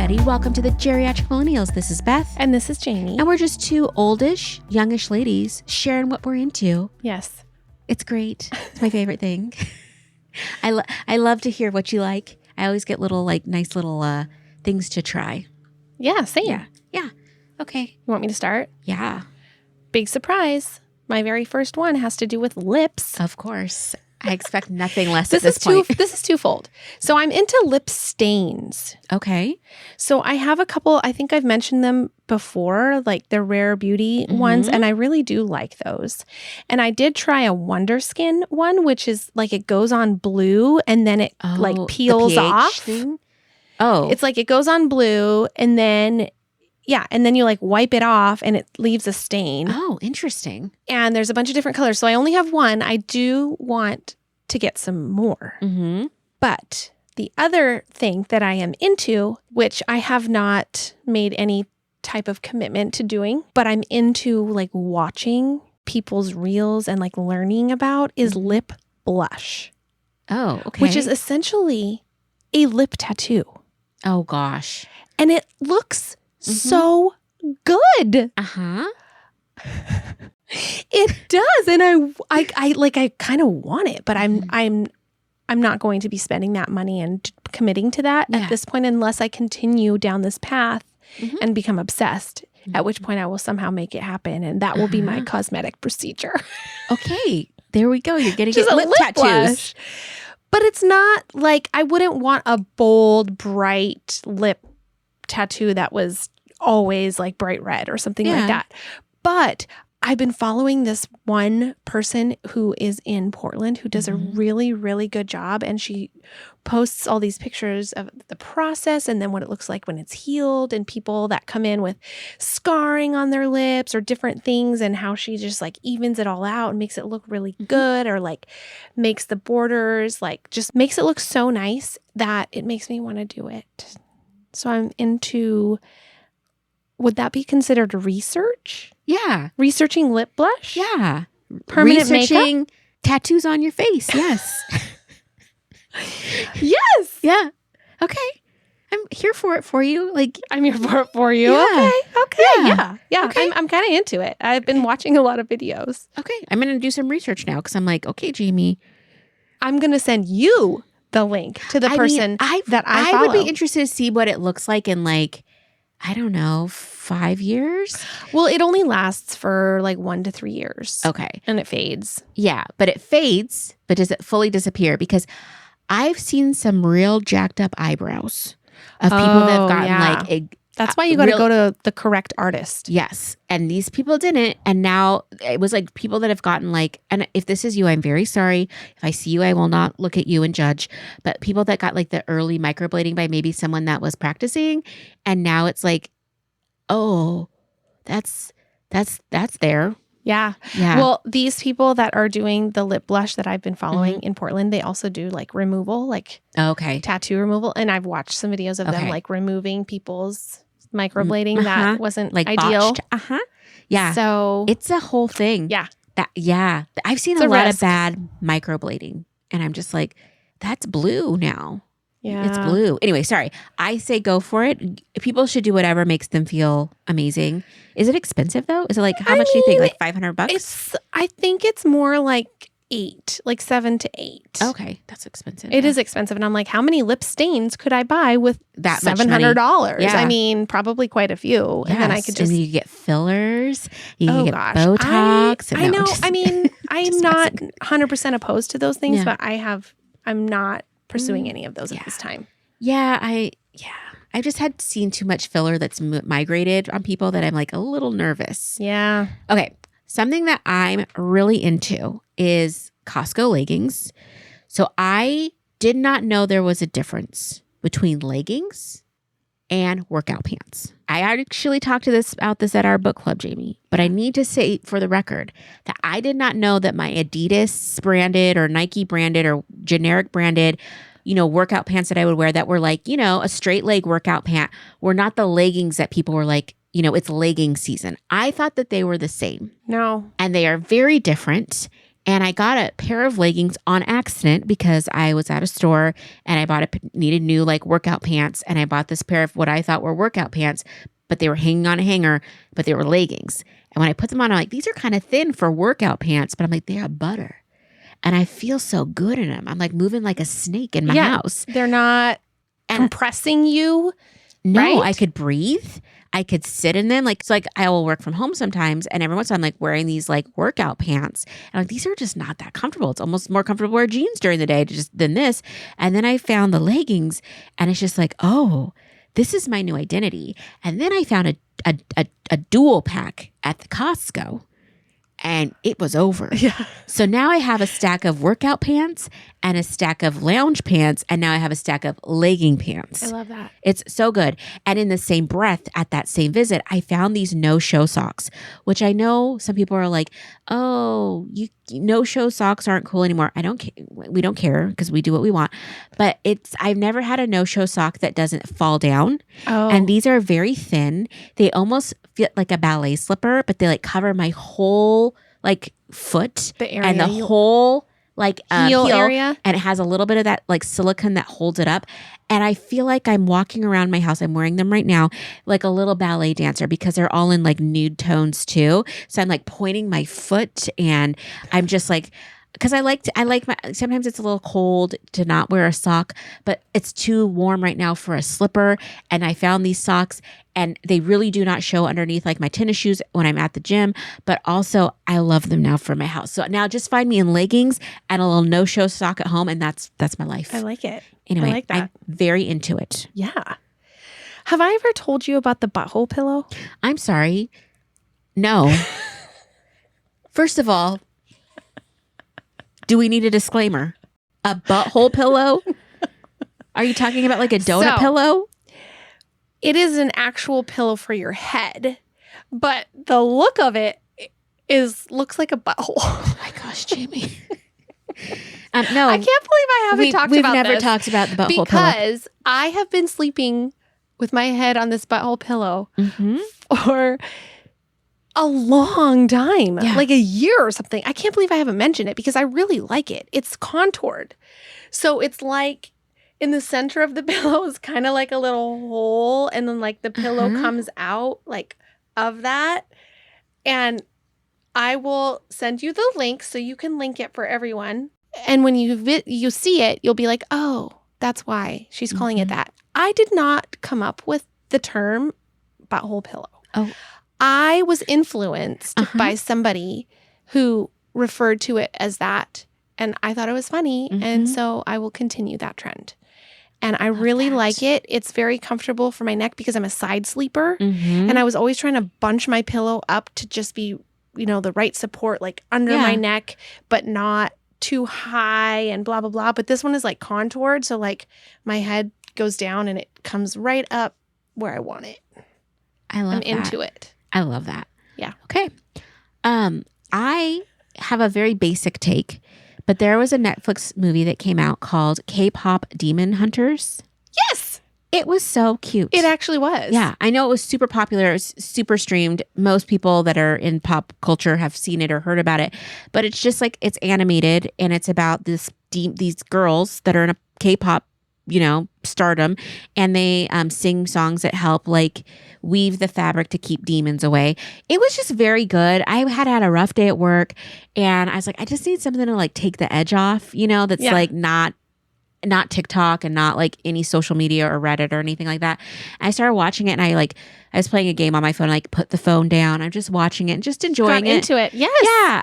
everybody. Welcome to the Geriatric Millennials. This is Beth. And this is Jayme. And we're just two oldish, youngish ladies sharing what we're into. Yes. It's great. It's my favorite thing. I love to hear what you like. I always get nice little things to try. Yeah, same. Yeah. Okay. You want me to start? Yeah. Big surprise. My very first one has to do with lips. Of course. I expect nothing less at this point. This is twofold. So I'm into lip stains. Okay. So I have a couple, I think I've mentioned them before, like the Rare Beauty ones, and I really do like those. And I did try a Wonder Skin one, which is like it goes on blue and then it peels off. Thing? Oh. It's like it goes on blue and then you like wipe it off and it leaves a stain. Oh, interesting. And there's a bunch of different colors. So I only have one. I do want to get some more. Mm-hmm. But the other thing that I am into, which I have not made any type of commitment to doing, but I'm into like watching people's reels and like learning about is lip blush. Oh, okay. Which is essentially a lip tattoo. Oh, gosh. And it looks so good. Uh-huh. It does. And I kind of want it, but I'm not going to be spending that money and committing to that at this point unless I continue down this path and become obsessed, at which point I will somehow make it happen. And that will be my cosmetic procedure. Okay. There we go. You're getting Just lip tattoos. Blush. But it's not like I wouldn't want a bold, bright lip tattoo that was always like bright red or something like that. But I've been following this one person who is in Portland who does a really, really good job. And she posts all these pictures of the process and then what it looks like when it's healed and people that come in with scarring on their lips or different things and how she just like evens it all out and makes it look really good or like makes the borders like just makes it look so nice that it makes me want to do it. So I'm into, would that be considered research? Yeah. Researching lip blush? Yeah. Permanent Researching makeup? tattoos on your face. Yes. Yes. Yeah. Okay. I'm here for it for you. Like, I'm here for it for you. Yeah. Okay. Yeah. Yeah. Okay. I'm kind of into it. I've been watching a lot of videos. okay. I'm going to do some research now because I'm like, okay, Jayme. I'm going to send you the link to the person that I follow. would be interested to see what it looks like in like, I don't know, 5 years? Well, it only lasts for like 1 to 3 years. Okay. And it fades. Yeah, but it fades, but does it fully disappear? Because I've seen some real jacked up eyebrows of people that have gotten like that's why you got to go to the correct artist. Yes. And these people didn't. And now it was like people that have gotten like, and if this is you, I'm very sorry. If I see you, I will not look at you and judge. But people that got like the early microblading by maybe someone that was practicing. And now it's like, oh, that's there. Yeah. Yeah. Well, these people that are doing the lip blush that I've been following in Portland, they also do like removal, like tattoo removal. And I've watched some videos of them like removing people's microblading that wasn't like ideal. botched. Yeah. So it's a whole thing. Yeah. I've seen a lot of bad microblading and I'm just like, that's blue now. Yeah. It's blue. Anyway, sorry. I say go for it. People should do whatever makes them feel amazing. Is it expensive though? Is it like, how much do you think? Like $500? I think it's more like 8, like 7 to 8. Okay. That's expensive. It is expensive. And I'm like, how many lip stains could I buy with that $700? Yeah. I mean, probably quite a few. Yes. And then I could just. And you get fillers. You can get Botox. I know. I mean, I'm not 100% opposed to those things, but I'm not pursuing any of those at this time. I've just had seen too much filler that's migrated on people that I'm like a little nervous. Yeah. Okay. Something that I'm really into is Costco leggings. So I did not know there was a difference between leggings and workout pants. I actually talked about this at our book club, Jayme, but I need to say for the record that I did not know that my Adidas branded or Nike branded or generic branded, workout pants that I would wear that were like, a straight leg workout pant were not the leggings that people were like, it's legging season. I thought that they were the same. No. And they are very different. And I got a pair of leggings on accident because I was at a store and I needed new like workout pants. And I bought this pair of what I thought were workout pants, but they were hanging on a hanger, but they were leggings. And when I put them on, I'm like, these are kind of thin for workout pants, but I'm like, they're butter. And I feel so good in them. I'm like moving like a snake in my house. They're not compressing you. No, right? I could breathe. I could sit in them. Like, it's like I will work from home sometimes. And every once in a while I'm like wearing these like workout pants. And I'm like, these are just not that comfortable. It's almost more comfortable to wear jeans during the day than this. And then I found the leggings and it's just like, oh, this is my new identity. And then I found a dual pack at the Costco. And it was over. Yeah. So now I have a stack of workout pants and a stack of lounge pants. And now I have a stack of legging pants. I love that. It's so good. And in the same breath, at that same visit, I found these no-show socks, which I know some people are like, oh, no-show socks aren't cool anymore. We don't care because we do what we want. But I've never had a no-show sock that doesn't fall down. Oh. And these are very thin. They almost fit like a ballet slipper, but they like cover my whole like foot and the whole like heel area. And it has a little bit of that like silicone that holds it up. And I feel like I'm walking around my house. I'm wearing them right now, like a little ballet dancer because they're all in like nude tones too. So I'm like pointing my foot and I'm just like, because sometimes it's a little cold to not wear a sock, but it's too warm right now for a slipper. And I found these socks and they really do not show underneath like my tennis shoes when I'm at the gym, but also I love them now for my house. So now just find me in leggings and a little no-show sock at home. And that's my life. I like it. Anyway, I like that. I'm very into it. Yeah. Have I ever told you about the butthole pillow? I'm sorry. No. First of all, do we need a disclaimer? A butthole pillow? Are you talking about like a donut pillow? It is an actual pillow for your head, but the look of it looks like a butthole. Oh my gosh, Jayme. No, I can't believe I haven't talked about this. We've never talked about the butthole pillow. Because I have been sleeping with my head on this butthole pillow for a long time, like a year or something. I can't believe I haven't mentioned it because I really like it. It's contoured. So it's like in the center of the pillow is kind of like a little hole. And then like the pillow comes out like of that. And I will send you the link so you can link it for everyone. And when you see it, you'll be like, oh, that's why she's calling it that. I did not come up with the term butthole pillow. Oh. I was influenced by somebody who referred to it as that. And I thought it was funny. And so I will continue that trend. And I really like it. It's very comfortable for my neck because I'm a side sleeper. And I was always trying to bunch my pillow up to just be, the right support, like under my neck, but not too high and blah, blah, blah. But this one is like contoured. So like my head goes down and it comes right up where I want it. I'm into it. I love that. Yeah. Okay. I have a very basic take, but there was a Netflix movie that came out called K-pop Demon Hunters. Yes. It was so cute. It actually was. Yeah. I know it was super popular. It was super streamed. Most people that are in pop culture have seen it or heard about it, but it's just like, it's animated and it's about these girls that are in a K-pop, stardom, and they sing songs that help like weave the fabric to keep demons away. It was just very good. I had a rough day at work and I was like, I just need something to like take the edge off, that's like not TikTok and not like any social media or Reddit or anything like that. And I started watching it and I was playing a game on my phone, like put the phone down. I'm just watching it and just enjoying it. Into it. Yes. Yeah.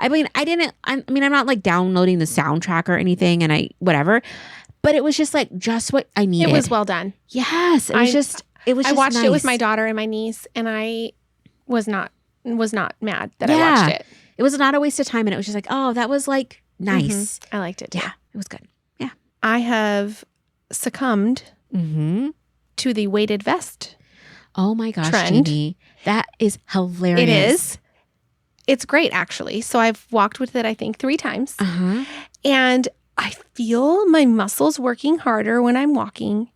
I'm not like downloading the soundtrack or anything and whatever. But it was just what I needed. It was well done. Yes. I watched nice. it with my daughter and my niece, and I was not mad that I watched it. It was not a waste of time, and it was just like, oh, that was like nice. I liked it too. Yeah, it was good. Yeah. I have succumbed to the weighted vest. Oh my gosh, trend. Jayme. That is hilarious. It is. It's great, actually. So I've walked with it, I think, 3 times. And I feel my muscles working harder when I'm walking,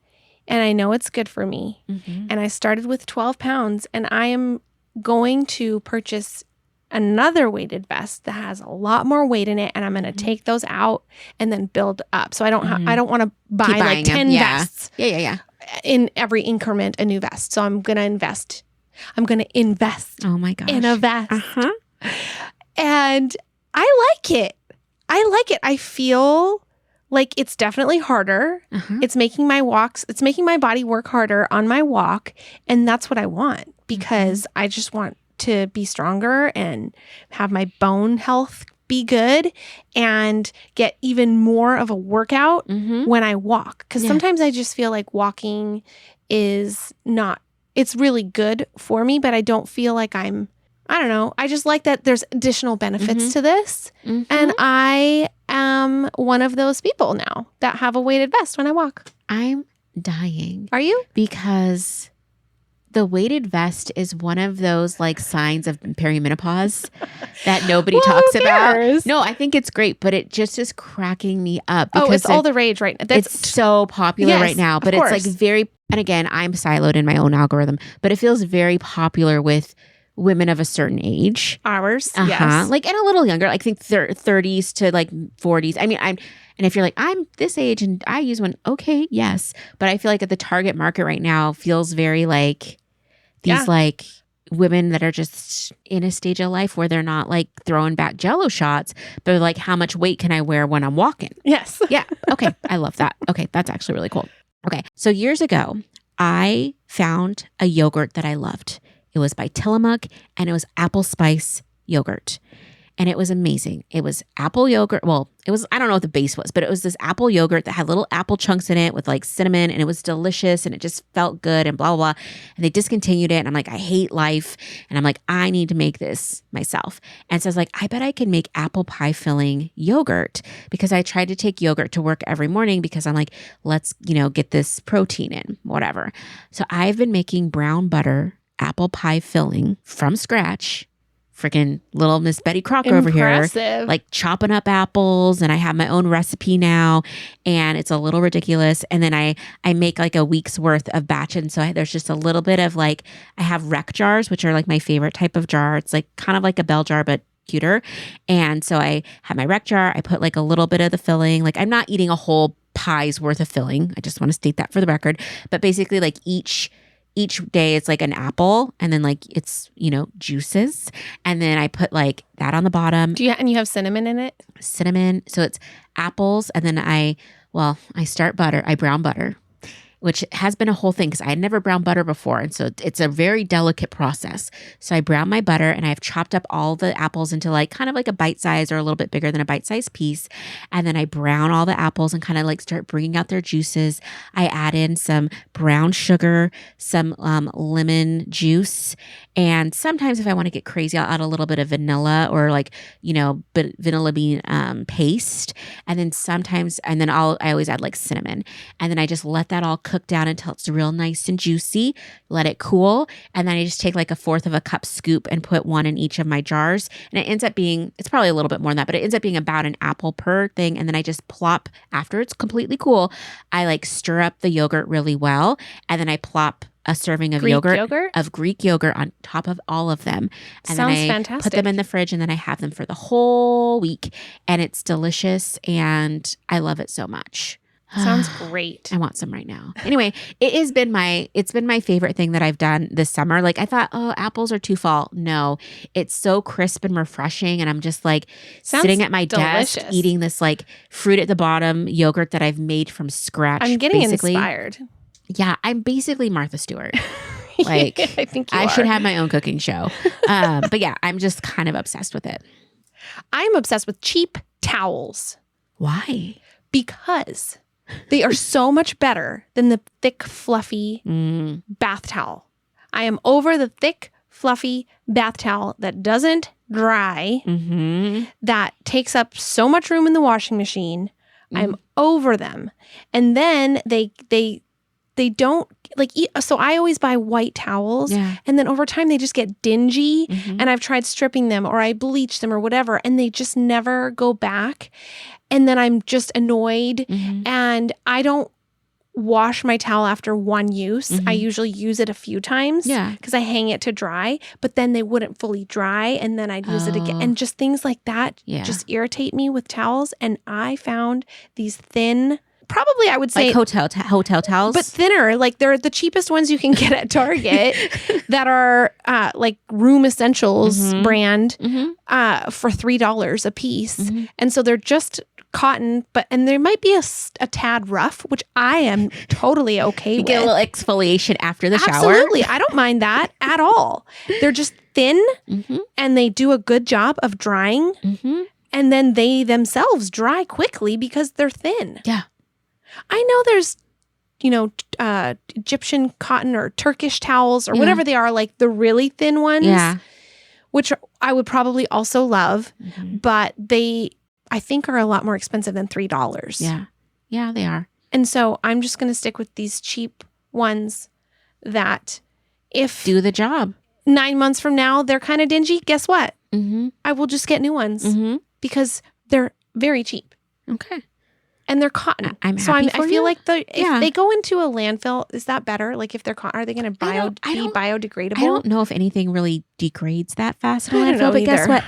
and I know it's good for me. And I started with 12 pounds, and I am going to purchase another weighted vest that has a lot more weight in it, and I'm going to take those out and then build up. So I don't I don't want to buy like 10 vests. Yeah. In every increment a new vest. So I'm going to invest. Oh my gosh. In a vest. Uh-huh. And I like it. I feel like it's definitely harder. Uh-huh. It's making my body work harder on my walk. And that's what I want, because I just want to be stronger and have my bone health be good and get even more of a workout when I walk. Because sometimes I just feel like walking is not, it's really good for me, but I don't feel like I don't know. I just like that there's additional benefits to this. And I am one of those people now that have a weighted vest when I walk. I'm dying. Are you? Because the weighted vest is one of those like signs of perimenopause that nobody talks about. No, I think it's great, but it just is cracking me up. Because it's all the rage right now. It's so popular right now, but it's like very, and again, I'm siloed in my own algorithm, but it feels very popular with women of a certain age. Ours, yes. Like, and a little younger, I think 30s to like 40s. I mean, and if you're like, I'm this age and I use one, okay, yes. But I feel like at the target market right now feels very like these like women that are just in a stage of life where they're not like throwing back Jello shots, but like, how much weight can I wear when I'm walking? Yes. Yeah. Okay. I love that. Okay. That's actually really cool. Okay. So years ago, I found a yogurt that I loved. It was by Tillamook, and it was apple spice yogurt. And it was amazing. It was apple yogurt. Well, it was, I don't know what the base was, but it was this apple yogurt that had little apple chunks in it with like cinnamon, and it was delicious and it just felt good and blah, blah, blah. And they discontinued it. And I'm like, I hate life. And I'm like, I need to make this myself. And so I was like, I bet I can make apple pie filling yogurt, because I tried to take yogurt to work every morning because I'm like, let's, get this protein in, whatever. So I've been making brown butter apple pie filling from scratch. Freaking little Miss Betty Crocker over here, like chopping up apples, and I have my own recipe now, and it's a little ridiculous. And then I make like a week's worth of batch, and so there's just a little bit of like, I have rec jars, which are like my favorite type of jar. It's like kind of like a bell jar, but cuter. And so I have my rec jar. I put like a little bit of the filling. Like, I'm not eating a whole pie's worth of filling. I just want to state that for the record. But basically, like each day it's like an apple, and then like it's, juices. And then I put like that on the bottom. And you have cinnamon in it? Cinnamon. So it's apples. And then I brown butter, which has been a whole thing because I had never browned butter before. And so it's a very delicate process. So I brown my butter, and I've chopped up all the apples into like kind of like a bite size or a little bit bigger than a bite size piece. And then I brown all the apples and kind of like start bringing out their juices. I add in some brown sugar, some lemon juice. And sometimes if I want to get crazy, I'll add a little bit of vanilla or like, vanilla bean paste. And then I always add like cinnamon. And then I just let that all cook down until it's real nice and juicy. Let it cool. And then I just take like 1/4 of a cup scoop and put one in each of my jars. And it ends up being, it's probably a little bit more than that, but it ends up being about an apple per thing. And then I just plop, after it's completely cool, I like stir up the yogurt really well. And then I plop a serving of Greek yogurt on top of all of them. And Sounds then I fantastic. put them in the fridge, and then I have them for the whole week. And it's delicious, and I love it so much. Sounds great. I want some right now. Anyway, it's been my favorite thing that I've done this summer. Like, I thought, apples are too fall. No, it's so crisp and refreshing. And I'm just like sitting at my desk eating this like fruit at the bottom yogurt that I've made from scratch. I'm getting inspired. Yeah, I'm basically Martha Stewart. Like, I think I should have my own cooking show. But yeah, I'm just kind of obsessed with it. I'm obsessed with cheap towels. Why? Because they are so much better than the thick, fluffy bath towel. I am over the thick, fluffy bath towel that doesn't dry, that takes up so much room in the washing machine. I'm over them. And then they don't like, so I always buy white towels, and then over time they just get dingy, and I've tried stripping them or I bleach them or whatever, and they just never go back. And then I'm just annoyed, and I don't wash my towel after one use. I usually use it a few times because I hang it to dry, but then they wouldn't fully dry and then I'd use it again. And just things like that just irritate me with towels. And I found these thin, probably I would say like hotel towels, but thinner. Like they're the cheapest ones you can get at Target that are like Room Essentials brand for $3 a piece. And so they're just cotton, and there might be a tad rough, which I am totally okay with. Get a little exfoliation after the shower. Absolutely. I don't mind that at all. They're just thin and they do a good job of drying. And then they themselves dry quickly because they're thin. Yeah. I know there's, Egyptian cotton or Turkish towels or whatever they are, like the really thin ones, which I would probably also love, but they, I think, are a lot more expensive than $3. Yeah. Yeah, they are. And so I'm just going to stick with these cheap ones that if do the job. 9 months from now, they're kind of dingy. Guess what? I will just get new ones because they're very cheap. Okay. And they're cotton. I'm happy I feel like if they go into a landfill, is that better? Like if they're cotton, are they going to be biodegradable? I don't know if anything really degrades that fast in a landfill, but guess what?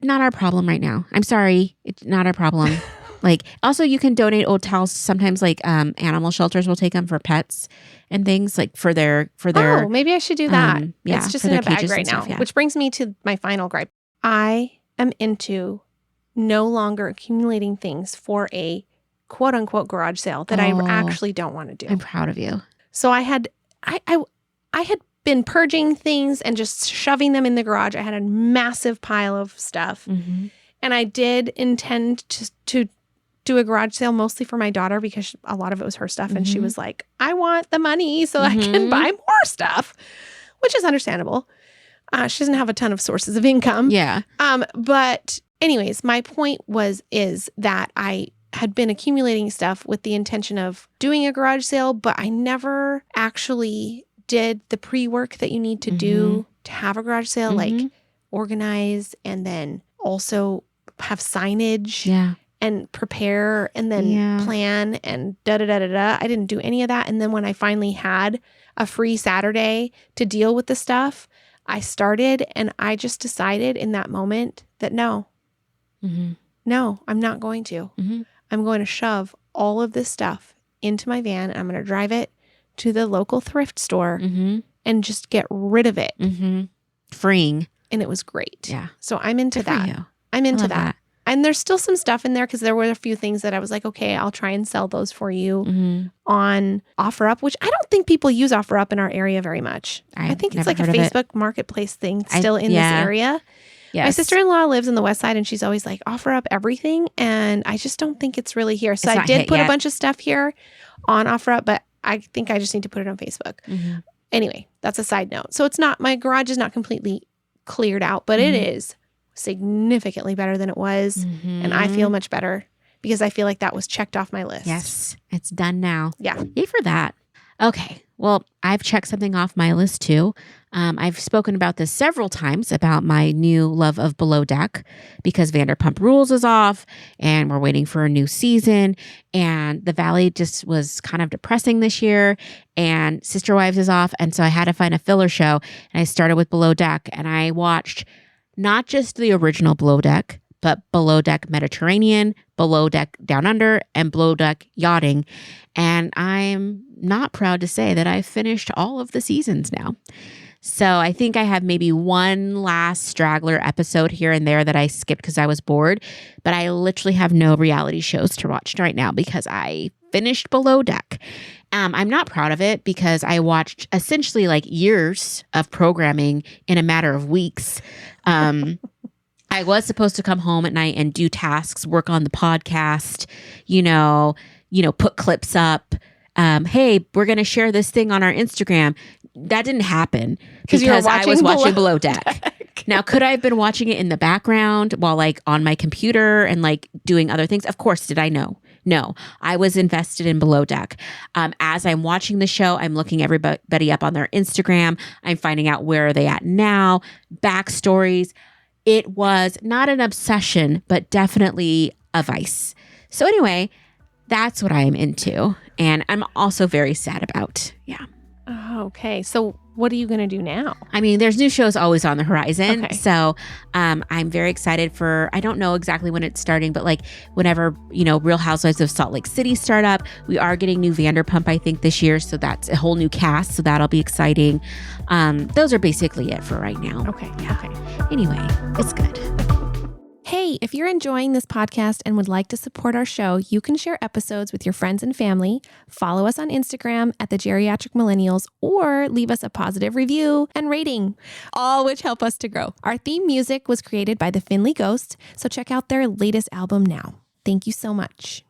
Not our problem right now. I'm sorry. It's not our problem. Like, also you can donate old towels. Sometimes like animal shelters will take them for pets and things, like for their. Oh, maybe I should do that. Yeah, it's just in a bag right now, which brings me to my final gripe. I am into no longer accumulating things for a quote unquote garage sale that I actually don't want to do. I'm proud of you. So I had been purging things and just shoving them in the garage. I had a massive pile of stuff. And I did intend to do a garage sale mostly for my daughter because a lot of it was her stuff. And she was like, I want the money so I can buy more stuff, which is understandable. She doesn't have a ton of sources of income. Yeah. But anyways, my point is that I had been accumulating stuff with the intention of doing a garage sale, but I never actually did the pre-work that you need to do to have a garage sale, like organize and then also have signage and prepare and then plan and da-da-da-da-da. I didn't do any of that. And then when I finally had a free Saturday to deal with the stuff, I started and I just decided in that moment that no, I'm not going to. I'm going to shove all of this stuff into my van and I'm going to drive it to the local thrift store and just get rid of it. Freeing. And it was great. Yeah. So I'm into Good for that. you. I'm into that. And there's still some stuff in there because there were a few things that I was like, okay, I'll try and sell those for you on OfferUp, which I don't think people use OfferUp in our area very much. I think it's like a Facebook marketplace thing still in this area. Yes. My sister-in-law lives in the West Side and she's always like, OfferUp everything. And I just don't think it's really here. So I did put a bunch of stuff here on OfferUp, but I think I just need to put it on Facebook. Anyway, that's a side note. So it's not, my garage is not completely cleared out, but it is significantly better than it was. And I feel much better because I feel like that was checked off my list. Yes, it's done now. Yeah. Yay for that. Okay. Well, I've checked something off my list too. I've spoken about this several times about my new love of Below Deck because Vanderpump Rules is off and we're waiting for a new season. And The Valley just was kind of depressing this year and Sister Wives is off. And so I had to find a filler show and I started with Below Deck and I watched not just the original Below Deck, but Below Deck Mediterranean, Below Deck Down Under, and Below Deck Yachting. And I'm not proud to say that I've finished all of the seasons now. So I think I have maybe one last straggler episode here and there that I skipped because I was bored. But I literally have no reality shows to watch right now because I finished Below Deck. I'm not proud of it because I watched essentially like years of programming in a matter of weeks. I was supposed to come home at night and do tasks, work on the podcast, put clips up. Hey, we're going to share this thing on our Instagram. That didn't happen because I was watching Below Deck. Now, could I have been watching it in the background while like on my computer and like doing other things? Of course. Did I know? No, I was invested in Below Deck. As I'm watching the show, I'm looking everybody up on their Instagram. I'm finding out where are they at now, backstories. It was not an obsession, but definitely a vice. So anyway, that's what I am into. And I'm also very sad about. Yeah. Oh, okay. So what are you going to do now? I mean, there's new shows always on the horizon. Okay. So I'm very excited for, I don't know exactly when it's starting, but like whenever, Real Housewives of Salt Lake City start up, we are getting new Vanderpump, I think, this year. So that's a whole new cast. So that'll be exciting. Those are basically it for right now. Okay. Yeah. Okay. Anyway, it's good. Hey, if you're enjoying this podcast and would like to support our show, you can share episodes with your friends and family, follow us on Instagram at the Geriatric Millennials, or leave us a positive review and rating, all which help us to grow. Our theme music was created by the Finley Ghost, so check out their latest album now. Thank you so much.